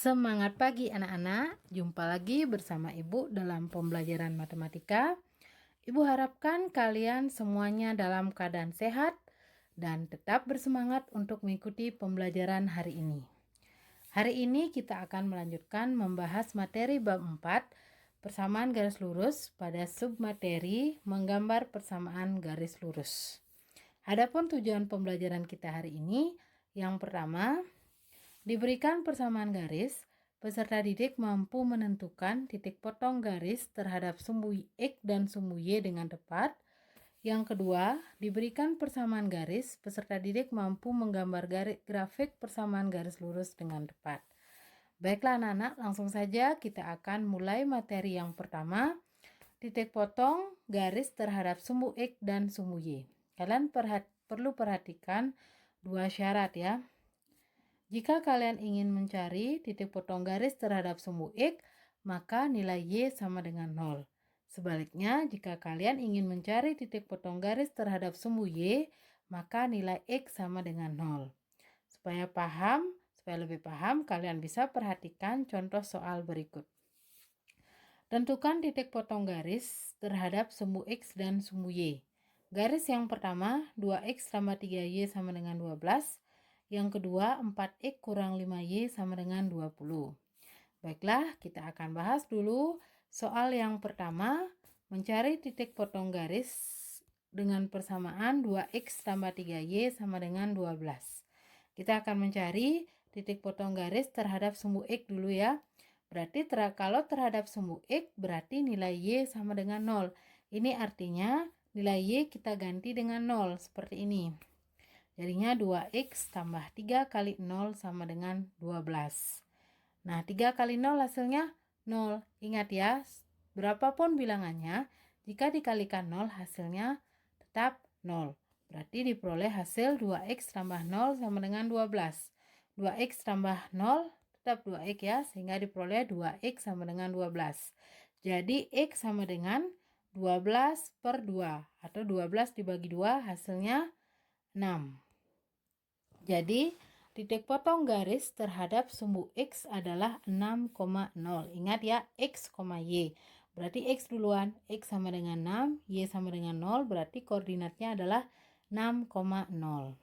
Semangat pagi anak-anak, jumpa lagi bersama Ibu dalam pembelajaran matematika. Ibu harapkan kalian semuanya dalam keadaan sehat dan tetap bersemangat untuk mengikuti pembelajaran hari ini. Hari ini kita akan melanjutkan membahas materi bab 4, persamaan garis lurus pada submateri menggambar persamaan garis lurus. Adapun tujuan pembelajaran kita hari ini, yang pertama, diberikan persamaan garis, peserta didik mampu menentukan titik potong garis terhadap sumbu X dan sumbu Y dengan tepat. Yang kedua, diberikan persamaan garis, peserta didik mampu menggambar grafik persamaan garis lurus dengan tepat. Baiklah anak-anak, langsung saja kita akan mulai materi yang pertama, titik potong garis terhadap sumbu X dan sumbu Y. Kalian perlu perhatikan dua syarat ya. Jika kalian ingin mencari titik potong garis terhadap sumbu X, maka nilai Y sama dengan 0. Sebaliknya, jika kalian ingin mencari titik potong garis terhadap sumbu Y, maka nilai X sama dengan 0. Supaya lebih paham, kalian bisa perhatikan contoh soal berikut. Tentukan titik potong garis terhadap sumbu X dan sumbu Y. Garis yang pertama, 2X tambah 3Y sama dengan 12. Yang kedua, 4X kurang 5Y sama dengan 20. Baiklah, kita akan bahas dulu soal yang pertama, mencari titik potong garis dengan persamaan 2X tambah 3Y sama dengan 12. Kita akan mencari titik potong garis terhadap sumbu X dulu ya. Berarti kalau terhadap sumbu X berarti nilai Y sama dengan 0. Ini artinya nilai Y kita ganti dengan 0 seperti ini. Jadinya 2X tambah 3 kali 0 sama dengan 12. Nah 3 kali 0 hasilnya 0. Ingat ya, berapapun bilangannya, jika dikalikan 0 hasilnya tetap 0. Berarti diperoleh hasil 2X tambah 0 sama dengan 12. 2X tambah 0 tetap 2X ya, sehingga diperoleh 2X sama dengan 12. Jadi X sama dengan 12 per 2, atau 12 dibagi 2 hasilnya 6. Jadi titik potong garis terhadap sumbu X adalah 6,0. Ingat ya, X, Y. Berarti X duluan, X sama dengan 6, Y sama dengan 0, berarti koordinatnya adalah 6,0.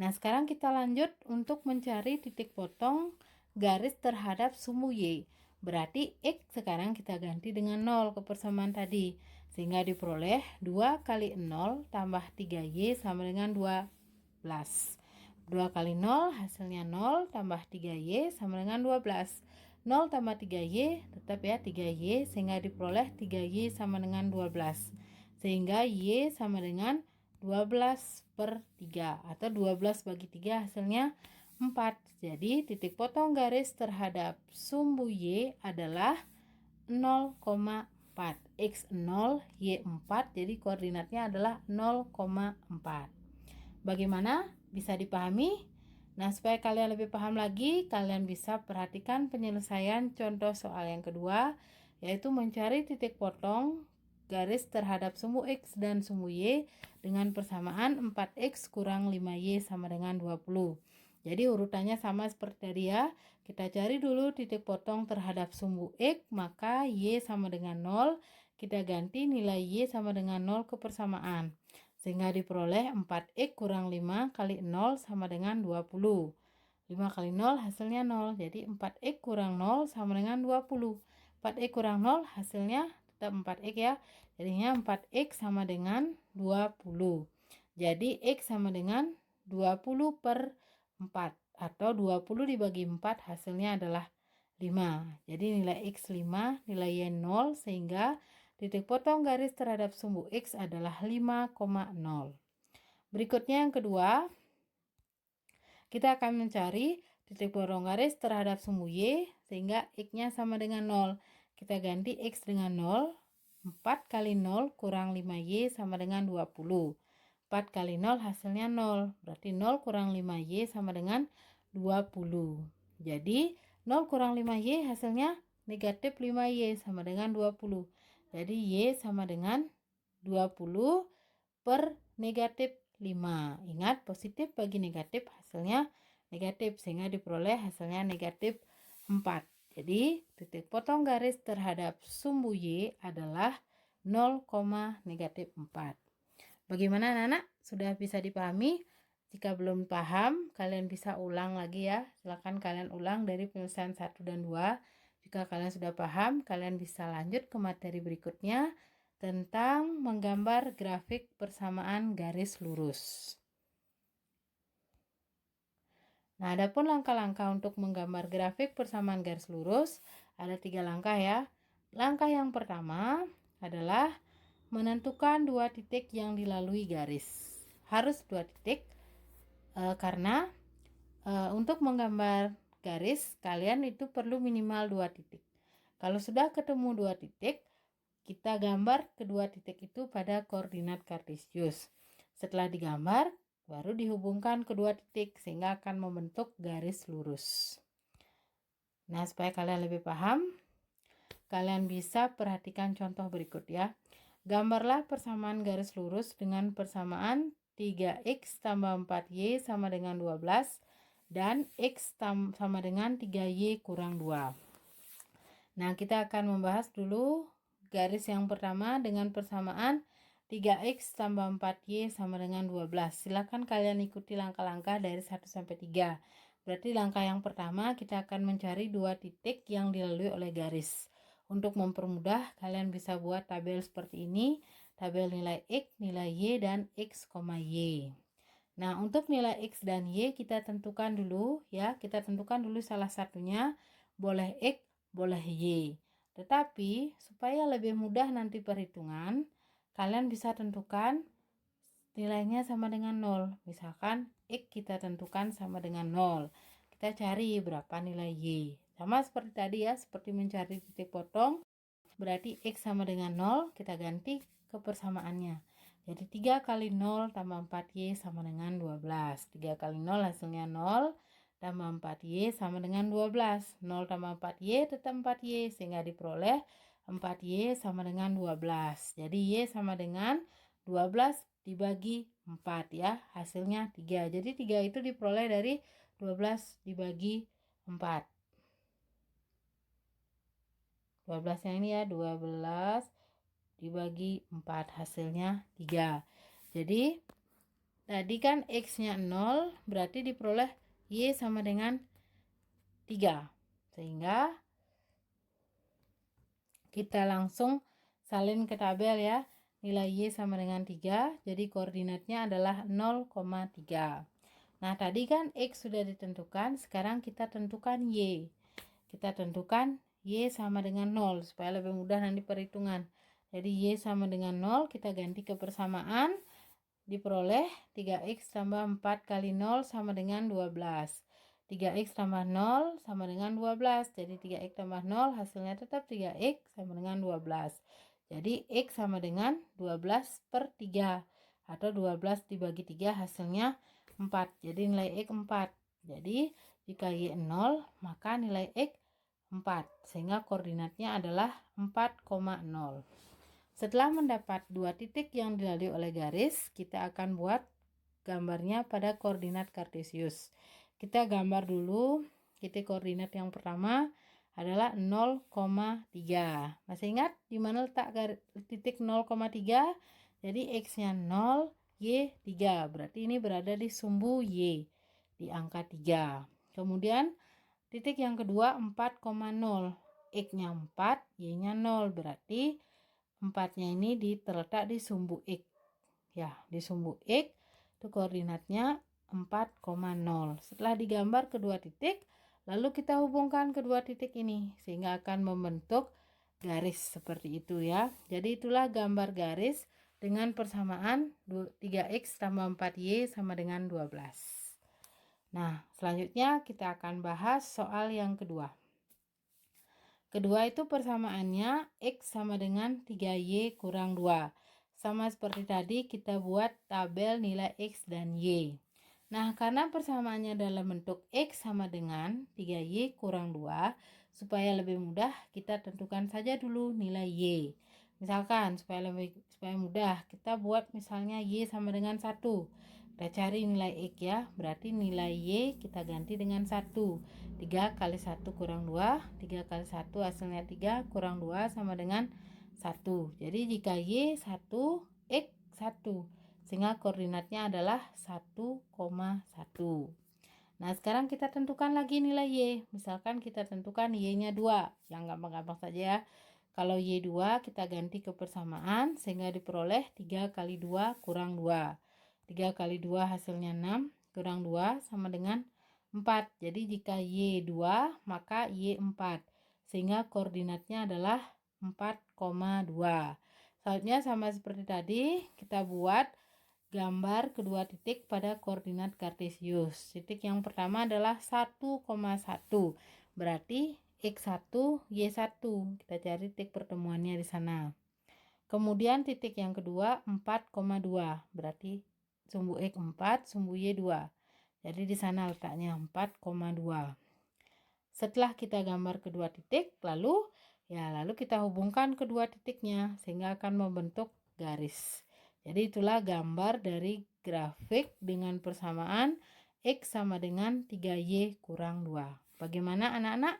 Nah, sekarang kita lanjut untuk mencari titik potong garis terhadap sumbu Y. Berarti X sekarang kita ganti dengan 0 ke persamaan tadi. Sehingga diperoleh 2 kali 0 tambah 3Y sama dengan 12. 2 kali 0 hasilnya 0 tambah 3Y sama dengan 12. 0 tambah 3Y tetap ya 3Y, sehingga diperoleh 3Y sama dengan 12. Sehingga Y sama dengan 12 per 3, atau 12 bagi 3 hasilnya 4. Jadi titik potong garis terhadap sumbu Y adalah 0,4. X 0, Y 4, jadi koordinatnya adalah 0,4. Bagaimana? Bisa dipahami? Nah, supaya kalian lebih paham lagi, kalian bisa perhatikan penyelesaian contoh soal yang kedua, yaitu mencari titik potong garis terhadap sumbu X dan sumbu Y dengan persamaan 4X kurang 5Y sama dengan 20. Jadi urutannya sama seperti tadi ya. Kita cari dulu titik potong terhadap sumbu X, maka Y sama dengan 0. Kita ganti nilai Y sama dengan 0 ke persamaan. Sehingga diperoleh 4X kurang 5 kali 0 sama dengan 20. 5 kali 0 hasilnya 0. Jadi 4X kurang 0 sama dengan 20. 4X kurang 0 hasilnya tetap 4X ya. Jadinya 4X sama dengan 20. Jadi X sama dengan 20 per 4. Atau 20 dibagi 4 hasilnya adalah 5. Jadi nilai X 5, nilai Y 0, sehingga titik potong garis terhadap sumbu X adalah 5,0. Berikutnya yang kedua, kita akan mencari titik potong garis terhadap sumbu Y sehingga X-nya sama dengan 0. Kita ganti X dengan 0. 4 kali 0 kurang 5Y sama dengan 20. 4 kali 0 hasilnya 0. Berarti 0 kurang 5Y sama dengan 20. Jadi 0 kurang 5Y hasilnya negatif 5Y sama dengan 20. Jadi Y sama dengan 20 per negatif 5. Ingat, positif bagi negatif hasilnya negatif, sehingga diperoleh hasilnya negatif 4. Jadi titik potong garis terhadap sumbu Y adalah 0, negatif 4. Bagaimana anak-anak? Sudah bisa dipahami? Jika belum paham, kalian bisa ulang lagi ya. Silakan kalian ulang dari penyelesaian 1 dan 2. Jika kalian sudah paham, kalian bisa lanjut ke materi berikutnya tentang menggambar grafik persamaan garis lurus. Nah, adapun langkah-langkah untuk menggambar grafik persamaan garis lurus, ada 3 langkah ya. Langkah yang pertama adalah menentukan 2 titik yang dilalui garis. Harus 2 titik karena untuk menggambar garis kalian itu perlu minimal 2 titik. Kalau sudah ketemu 2 titik, kita gambar kedua titik itu pada koordinat kartesius. Setelah digambar, baru dihubungkan kedua titik sehingga akan membentuk garis lurus. Nah, supaya kalian lebih paham, kalian bisa perhatikan contoh berikut ya. Gambarlah persamaan garis lurus dengan persamaan 3x tambah 4y sama dengan 12 dan x sama dengan 3y kurang 2. Nah, kita akan membahas dulu garis yang pertama dengan persamaan 3x tambah 4y sama dengan 12. Silakan kalian ikuti langkah-langkah dari 1 sampai 3. Berarti langkah yang pertama kita akan mencari 2 titik yang dilalui oleh garis. Untuk mempermudah, kalian bisa buat tabel seperti ini. Tabel nilai x, nilai y, dan x, y. Nah, untuk nilai x dan y kita tentukan dulu ya. Kita tentukan dulu salah satunya, boleh x, boleh y. Tetapi supaya lebih mudah nanti perhitungan, kalian bisa tentukan nilainya sama dengan 0. Misalkan x kita tentukan sama dengan 0. Kita cari berapa nilai y. Sama seperti tadi ya, seperti mencari titik potong. Berarti x sama dengan 0, kita ganti ke persamaannya. Jadi 3 kali 0 tambah 4y sama dengan 12. 3 kali 0 hasilnya 0, tambah 4y sama dengan 12. 0 tambah 4y tetap 4y, sehingga diperoleh 4y sama dengan 12. Jadi y sama dengan 12 dibagi 4 ya, hasilnya 3. Jadi 3 itu diperoleh dari 12 dibagi 4. 12 yang ini ya, 12 dibagi 4 hasilnya 3. Jadi tadi kan x-nya 0, berarti diperoleh y sama dengan 3. Sehingga kita langsung salin ke tabel ya. Nilai y sama dengan 3, jadi koordinatnya adalah 0,3. Nah, tadi kan x sudah ditentukan, sekarang kita tentukan y. Kita tentukan y sama dengan 0 supaya lebih mudah nanti perhitungan. Jadi y sama dengan 0, kita ganti ke persamaan, diperoleh 3x tambah 4 kali 0 sama dengan 12. 3x tambah 0 sama dengan 12. Jadi 3x tambah 0 hasilnya tetap 3x sama dengan 12. Jadi x sama dengan 12 per 3. Atau 12 dibagi 3 hasilnya 4. Jadi nilai x 4. Jadi jika y 0, maka nilai x 4, sehingga koordinatnya adalah 4,0. Setelah mendapat 2 titik yang dilalui oleh garis, kita akan buat gambarnya pada koordinat kartesius. Kita gambar dulu titik koordinat yang pertama adalah 0,3. Masih ingat di mana letak titik 0,3? Jadi x-nya 0, y 3. Berarti ini berada di sumbu y, di angka 3. Kemudian titik yang kedua 4,0. X-nya 4, Y-nya 0. Berarti 4-nya ini terletak di sumbu X. Ya, di sumbu X itu koordinatnya 4,0. Setelah digambar kedua titik, lalu kita hubungkan kedua titik ini sehingga akan membentuk garis seperti itu ya. Jadi itulah gambar garis dengan persamaan 3x tambah 4y sama dengan 12. Nah, selanjutnya kita akan bahas soal yang kedua. Kedua itu persamaannya x sama dengan 3y kurang 2. Sama seperti tadi kita buat tabel nilai x dan y. Nah, karena persamaannya dalam bentuk x sama dengan 3y kurang 2, supaya lebih mudah kita tentukan saja dulu nilai y. Misalkan supaya mudah kita buat misalnya y sama dengan 1. Kita cari nilai X ya. Berarti nilai Y kita ganti dengan 1. 3 kali 1 kurang 2. 3 kali 1 hasilnya 3 kurang 2 sama dengan 1. Jadi jika Y 1, X 1. Sehingga koordinatnya adalah 1,1. Nah, sekarang kita tentukan lagi nilai Y. Misalkan kita tentukan Y-nya 2. Yang gampang-gampang saja ya. Kalau Y 2 kita ganti ke persamaan sehingga diperoleh 3 kali 2 kurang 2. 3 kali 2 hasilnya 6 kurang 2 sama dengan 4. Jadi jika Y 2 maka Y 4. Sehingga koordinatnya adalah 4,2. Selanjutnya sama seperti tadi kita buat gambar kedua titik pada koordinat kartesius. Titik yang pertama adalah 1,1. Berarti X1, Y1. Kita cari titik pertemuannya di sana. Kemudian titik yang kedua 4,2. Berarti sumbu X 4, sumbu Y 2. Jadi di sana letaknya 4,2. Setelah kita gambar kedua titik, lalu kita hubungkan kedua titiknya sehingga akan membentuk garis. Jadi itulah gambar dari grafik dengan persamaan X sama dengan 3Y kurang 2. Bagaimana anak-anak?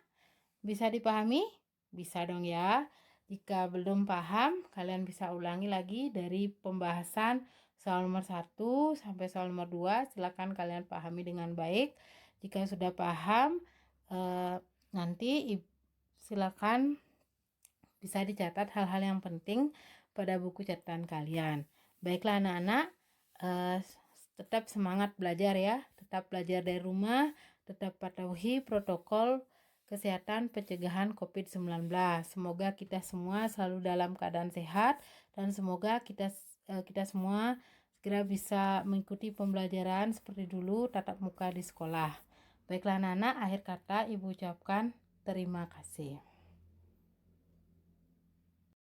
Bisa dipahami? Bisa dong ya. Jika belum paham, kalian bisa ulangi lagi dari pembahasan soal nomor 1 sampai soal nomor 2. Silakan kalian pahami dengan baik. Jika sudah paham, nanti silakan bisa dicatat hal-hal yang penting pada buku catatan kalian. Baiklah anak-anak, tetap semangat belajar ya. Tetap belajar dari rumah, tetap patuhi protokol kesehatan pencegahan COVID-19. Semoga kita semua selalu dalam keadaan sehat dan semoga kita semua segera bisa mengikuti pembelajaran seperti dulu tatap muka di sekolah. Baiklah anak-anak, akhir kata Ibu ucapkan terima kasih.